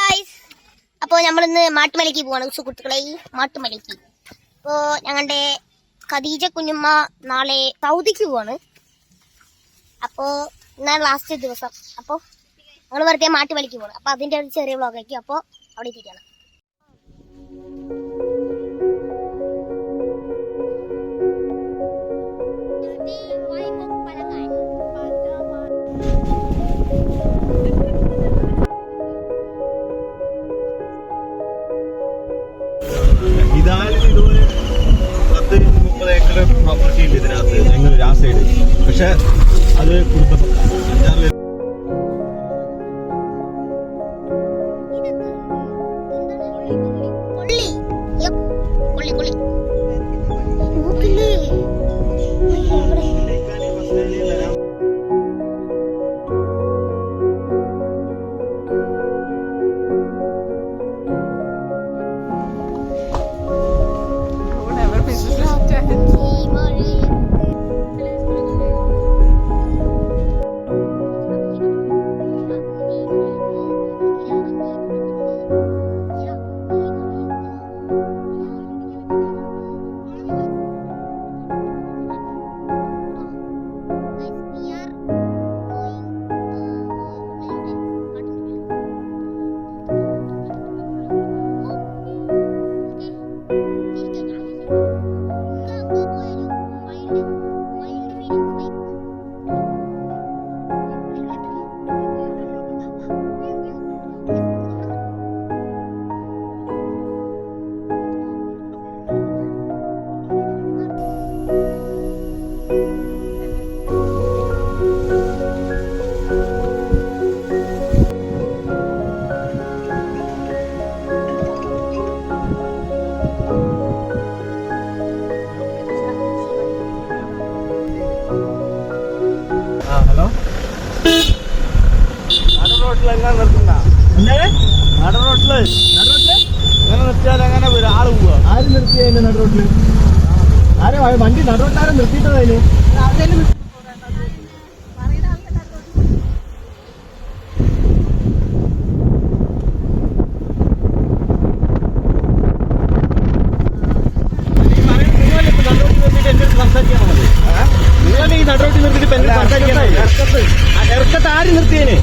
Guys, അപ്പോൾ നമ്മളിന്ന് മാട്ടുമലയ്ക്ക് പോവാണ് സുഹൃത്തുക്കളെ. മാട്ടുമലയ്ക്ക് അപ്പോൾ ഞങ്ങളുടെ ഖദീജ കുഞ്ഞുമ്മ നാളെ സൗദിക്ക് പോവാണ്. അപ്പോൾ ഇന്നാണ് ലാസ്റ്റ് ദിവസം. അപ്പോൾ ഞങ്ങൾ വെറുതെ മാട്ടുമലയ്ക്ക് പോകണം. അപ്പോൾ അതിൻ്റെ ഒരു ചെറിയ വ്ളോഗായിരിക്കും. അപ്പോൾ അവിടെ എത്തിക്കണം. ഇതുപോലെ 10-30 ഏക്കർ പ്രോപ്പർട്ടി ഉണ്ട് ഇതിനകത്ത്, ഞങ്ങൾ ആ സൈഡ്. പക്ഷെ അത് കുടുംബ ആര് നിർത്തിയ നടുറോട്ടില്? ആരെ വണ്ടി നടുറോട്ടിലാരെ നിർത്തിയിട്ടതിന്? നിങ്ങളെ ഈ നടുറോട്ടിൽ നിർത്തിയിട്ട് ഇറക്കത്ത് ആര് നിർത്തിയേന്?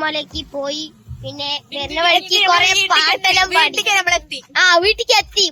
കുഞ്ഞുമലയ്ക്ക് പോയി. പിന്നെ വരുന്ന വഴിക്ക് കൊറേ പാട്ടെല്ലാം പാടി. വീട്ടിക്ക് എത്തി.